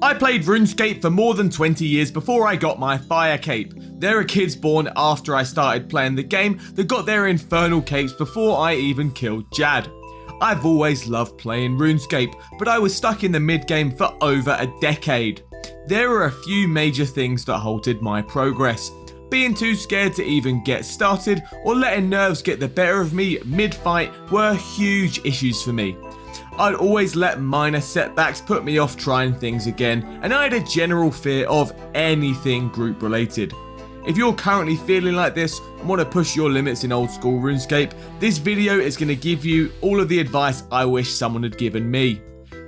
I played RuneScape for more than 20 years before I got my fire cape. There are kids born after I started playing the game that got their infernal capes before I even killed Jad. I've always loved playing RuneScape, but I was stuck in the mid-game for over a decade. There were a few major things that halted my progress. Being too scared to even get started or letting nerves get the better of me mid-fight were huge issues for me. I'd always let minor setbacks put me off trying things again, and I had a general fear of anything group related. If you're currently feeling like this and want to push your limits in old school RuneScape, this video is going to give you all of the advice I wish someone had given me.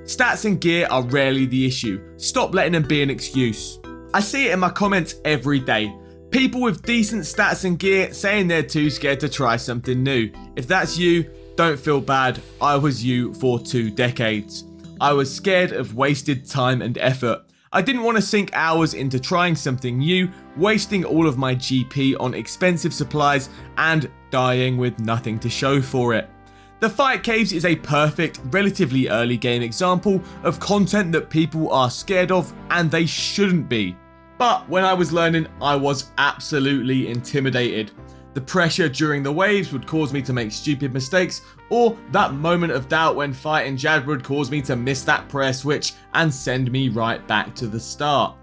Stats and gear are rarely the issue. Stop letting them be an excuse. I see it in my comments every day. People with decent stats and gear saying they're too scared to try something new. If that's you, don't feel bad. I was you for 2 decades. I was scared of wasted time and effort. I didn't want to sink hours into trying something new, wasting all of my GP on expensive supplies and dying with nothing to show for it. The Fight Caves is a perfect, relatively early game example of content that people are scared of and they shouldn't be. But when I was learning, I was absolutely intimidated. The pressure during the waves would cause me to make stupid mistakes, or that moment of doubt when fighting Jad would cause me to miss that prayer switch and send me right back to the start.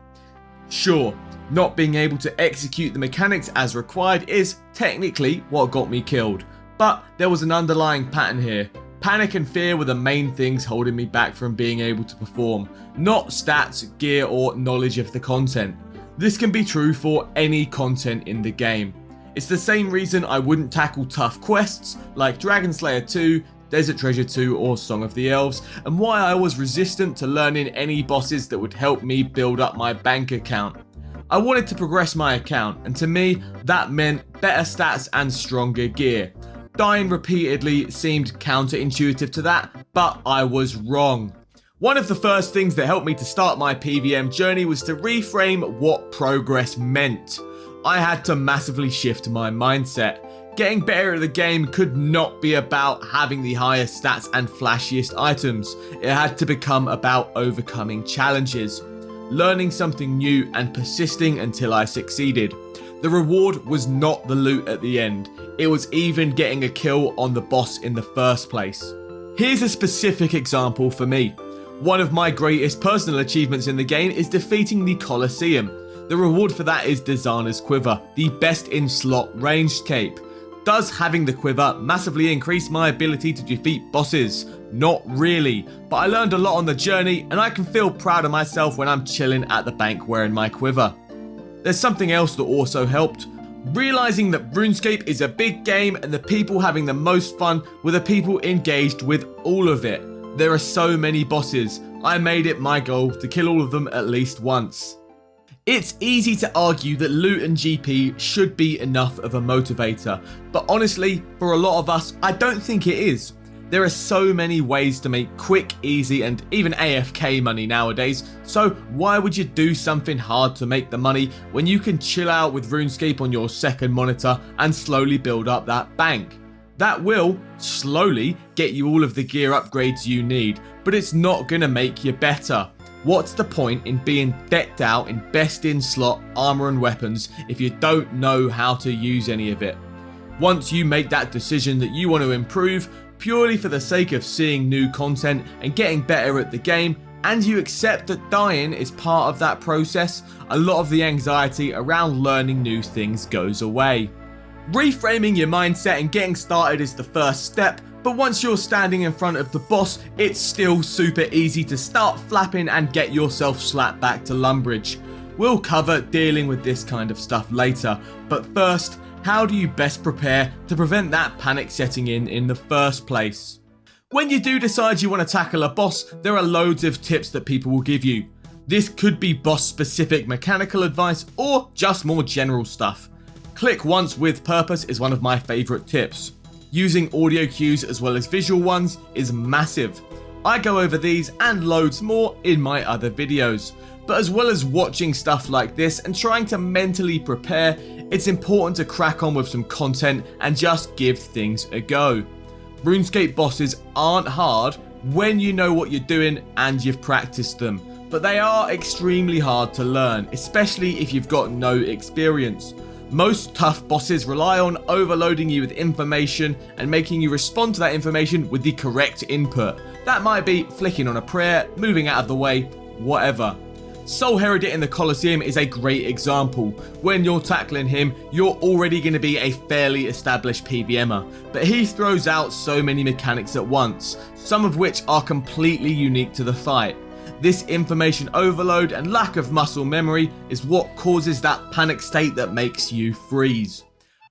Sure, not being able to execute the mechanics as required is technically what got me killed, but there was an underlying pattern here. Panic and fear were the main things holding me back from being able to perform, not stats, gear, or knowledge of the content. This can be true for any content in the game. It's the same reason I wouldn't tackle tough quests like Dragon Slayer 2, Desert Treasure 2 or Song of the Elves, and why I was resistant to learning any bosses that would help me build up my bank account. I wanted to progress my account, and to me that meant better stats and stronger gear. Dying repeatedly seemed counterintuitive to that, but I was wrong. One of the first things that helped me to start my PVM journey was to reframe what progress meant. I had to massively shift my mindset. Getting better at the game could not be about having the highest stats and flashiest items. It had to become about overcoming challenges, learning something new and persisting until I succeeded. The reward was not the loot at the end. It was even getting a kill on the boss in the first place. Here's a specific example for me. One of my greatest personal achievements in the game is defeating the Colosseum. The reward for that is Dazana's Quiver, the best in slot ranged cape. Does having the quiver massively increase my ability to defeat bosses? Not really, but I learned a lot on the journey and I can feel proud of myself when I'm chilling at the bank wearing my quiver. There's something else that also helped. Realizing that RuneScape is a big game and the people having the most fun were the people engaged with all of it. There are so many bosses. I made it my goal to kill all of them at least once. It's easy to argue that loot and GP should be enough of a motivator, but honestly, for a lot of us, I don't think it is. There are so many ways to make quick, easy, and even AFK money nowadays, so why would you do something hard to make the money when you can chill out with RuneScape on your second monitor and slowly build up that bank? That will, slowly, get you all of the gear upgrades you need, but it's not going to make you better. What's the point in being decked out in best in slot armor and weapons if you don't know how to use any of it? Once you make that decision that you want to improve purely for the sake of seeing new content and getting better at the game, and you accept that dying is part of that process, a lot of the anxiety around learning new things goes away. Reframing your mindset and getting started is the first step, but once you're standing in front of the boss, it's still super easy to start flapping and get yourself slapped back to Lumbridge. We'll cover dealing with this kind of stuff later, but first, how do you best prepare to prevent that panic setting in the first place? When you do decide you want to tackle a boss, there are loads of tips that people will give you. This could be boss-specific mechanical advice or just more general stuff. Click once with purpose is one of my favourite tips. Using audio cues as well as visual ones is massive. I go over these and loads more in my other videos. But as well as watching stuff like this and trying to mentally prepare, it's important to crack on with some content and just give things a go. RuneScape bosses aren't hard when you know what you're doing and you've practiced them. but they are extremely hard to learn, especially if you've got no experience. Most tough bosses rely on overloading you with information and making you respond to that information with the correct input. That might be flicking on a prayer, moving out of the way, whatever. Soul Heredit in the Colosseum is a great example. When you're tackling him, you're already going to be a fairly established PVMer, but he throws out so many mechanics at once, some of which are completely unique to the fight. This information overload and lack of muscle memory is what causes that panic state that makes you freeze.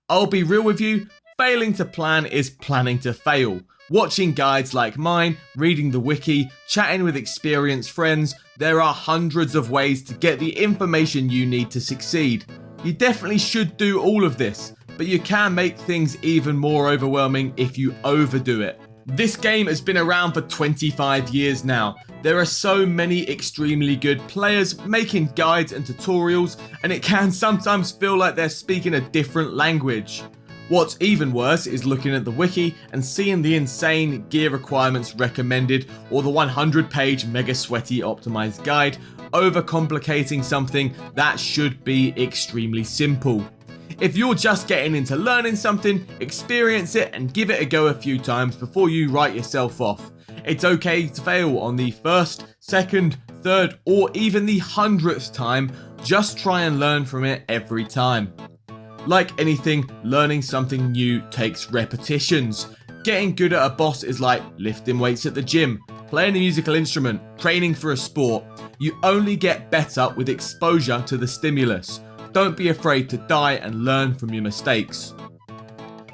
I'll be real with you, failing to plan is planning to fail. Watching guides like mine, reading the wiki, chatting with experienced friends, there are hundreds of ways to get the information you need to succeed. You definitely should do all of this, but you can make things even more overwhelming if you overdo it. This game has been around for 25 years now. There are so many extremely good players making guides and tutorials, and it can sometimes feel like they're speaking a different language. What's even worse is looking at the wiki and seeing the insane gear requirements recommended or the 100-page mega sweaty optimized guide, overcomplicating something that should be extremely simple. If you're just getting into learning something, experience it and give it a go a few times before you write yourself off. It's okay to fail on the first, second, third, or even the 100th time. Just try and learn from it every time. Like anything, learning something new takes repetitions. Getting good at a boss is like lifting weights at the gym, playing a musical instrument, training for a sport. You only get better with exposure to the stimulus. Don't be afraid to die and learn from your mistakes.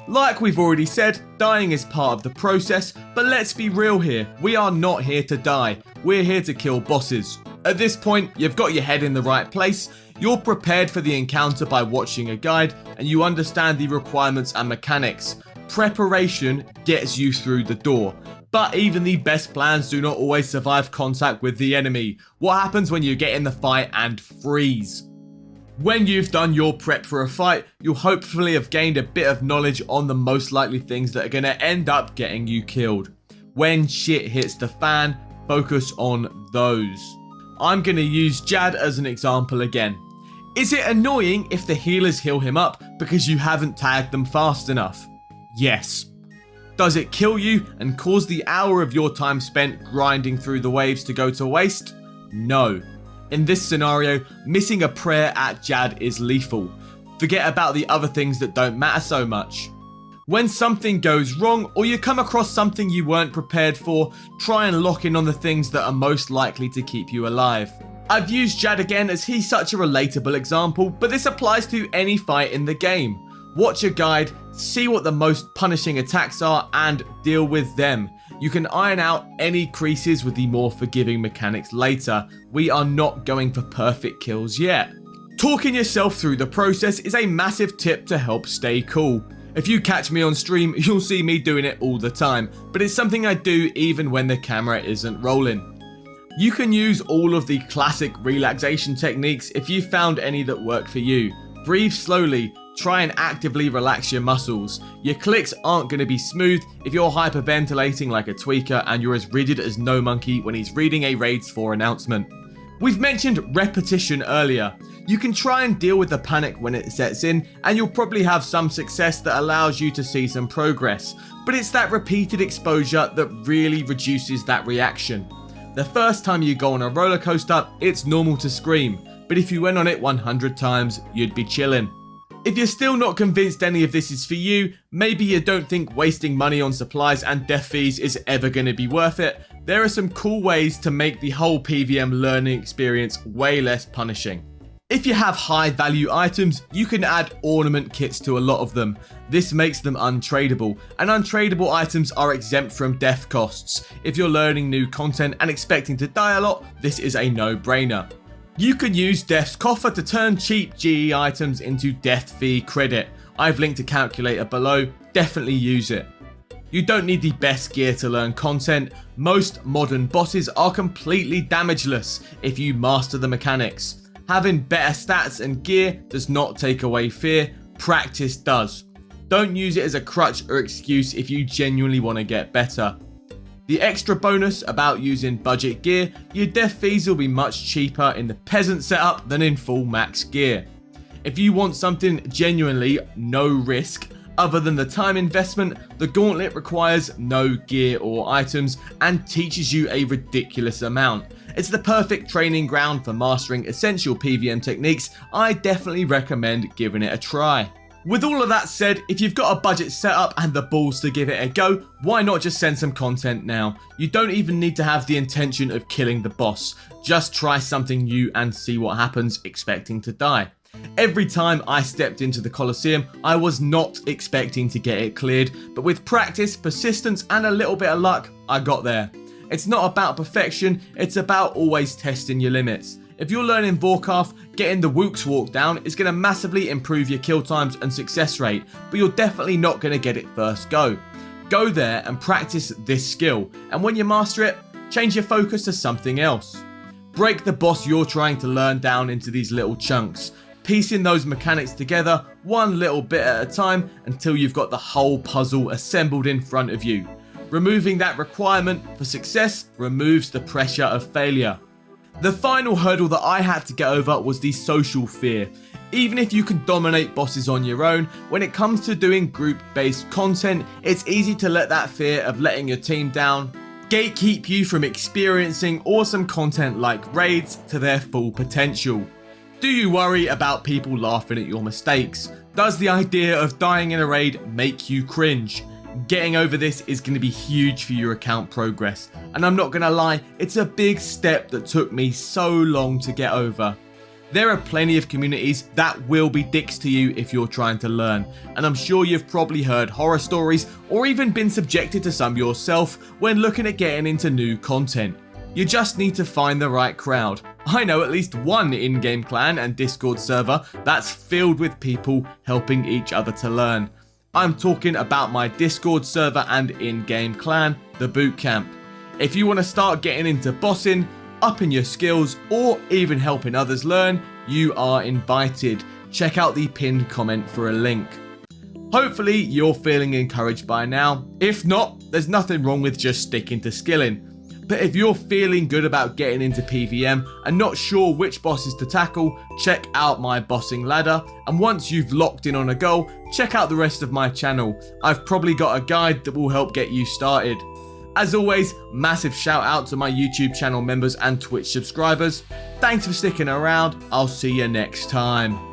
Like we've already said, dying is part of the process, but let's be real here. We are not here to die. We're here to kill bosses. At this point, you've got your head in the right place, you're prepared for the encounter by watching a guide, and you understand the requirements and mechanics. Preparation gets you through the door. But even the best plans do not always survive contact with the enemy. What happens when you get in the fight and freeze? When you've done your prep for a fight, you'll hopefully have gained a bit of knowledge on the most likely things that are going to end up getting you killed. When shit hits the fan, focus on those. I'm going to use Jad as an example again. Is it annoying if the healers heal him up because you haven't tagged them fast enough? Yes. Does it kill you and cause the hour of your time spent grinding through the waves to go to waste? No. In this scenario, missing a prayer at Jad is lethal. Forget about the other things that don't matter so much. When something goes wrong or you come across something you weren't prepared for, try and lock in on the things that are most likely to keep you alive. I've used Jad again as he's such a relatable example, but this applies to any fight in the game. Watch a guide, see what the most punishing attacks are and deal with them. You can iron out any creases with the more forgiving mechanics later. We are not going for perfect kills yet. Talking yourself through the process is a massive tip to help stay cool. If you catch me on stream, you'll see me doing it all the time, but it's something I do even when the camera isn't rolling. You can use all of the classic relaxation techniques if you found any that work for you. Breathe slowly. Try and actively relax your muscles. Your clicks aren't going to be smooth if you're hyperventilating like a tweaker and you're as rigid as No Monkey when he's reading a Raids 4 announcement. We've mentioned repetition earlier. You can try and deal with the panic when it sets in and you'll probably have some success that allows you to see some progress, but it's that repeated exposure that really reduces that reaction. The first time you go on a roller coaster, it's normal to scream, but if you went on it 100 times, you'd be chilling. If you're still not convinced any of this is for you, maybe you don't think wasting money on supplies and death fees is ever going to be worth it, there are some cool ways to make the whole PVM learning experience way less punishing. If you have high value items, you can add ornament kits to a lot of them. This makes them untradeable, and untradeable items are exempt from death costs. If you're learning new content and expecting to die a lot, this is a no-brainer. You can use Death's Coffer to turn cheap GE items into death fee credit. I've linked a calculator below, definitely use it. You don't need the best gear to learn content. Most modern bosses are completely damageless if you master the mechanics. Having better stats and gear does not take away fear, practice does. Don't use it as a crutch or excuse if you genuinely want to get better. The extra bonus about using budget gear, your death fees will be much cheaper in the peasant setup than in full max gear. If you want something genuinely no risk, other than the time investment, the gauntlet requires no gear or items and teaches you a ridiculous amount. It's the perfect training ground for mastering essential PVM techniques. I definitely recommend giving it a try. With all of that said, if you've got a budget setup and the balls to give it a go, why not just send some content now? You don't even need to have the intention of killing the boss. Just try something new and see what happens, expecting to die. Every time I stepped into the Colosseum, I was not expecting to get it cleared, but with practice, persistence and a little bit of luck, I got there. It's not about perfection, it's about always testing your limits. If you're learning Vorkath, getting the Wook's walk down is going to massively improve your kill times and success rate, but you're definitely not going to get it first go. Go there and practice this skill, and when you master it, change your focus to something else. Break the boss you're trying to learn down into these little chunks, piecing those mechanics together one little bit at a time until you've got the whole puzzle assembled in front of you. Removing that requirement for success removes the pressure of failure. The final hurdle that I had to get over was the social fear. Even if you can dominate bosses on your own, when it comes to doing group-based content, it's easy to let that fear of letting your team down gatekeep you from experiencing awesome content like raids to their full potential. Do you worry about people laughing at your mistakes? Does the idea of dying in a raid make you cringe? Getting over this is going to be huge for your account progress, and I'm not going to lie, it's a big step that took me so long to get over. There are plenty of communities that will be dicks to you if you're trying to learn, and I'm sure you've probably heard horror stories or even been subjected to some yourself when looking at getting into new content. You just need to find the right crowd. I know at least one in-game clan and Discord server that's filled with people helping each other to learn. I'm talking about my Discord server and in-game clan, the Bootcamp. If you want to start getting into bossing, upping your skills, or even helping others learn, you are invited. Check out the pinned comment for a link. Hopefully you're feeling encouraged by now. If not, there's nothing wrong with just sticking to skilling. But if you're feeling good about getting into PVM and not sure which bosses to tackle, check out my bossing ladder, and once you've locked in on a goal, check out the rest of my channel. I've probably got a guide that will help get you started. As always, massive shout out to my YouTube channel members and Twitch subscribers. Thanks for sticking around, I'll see you next time.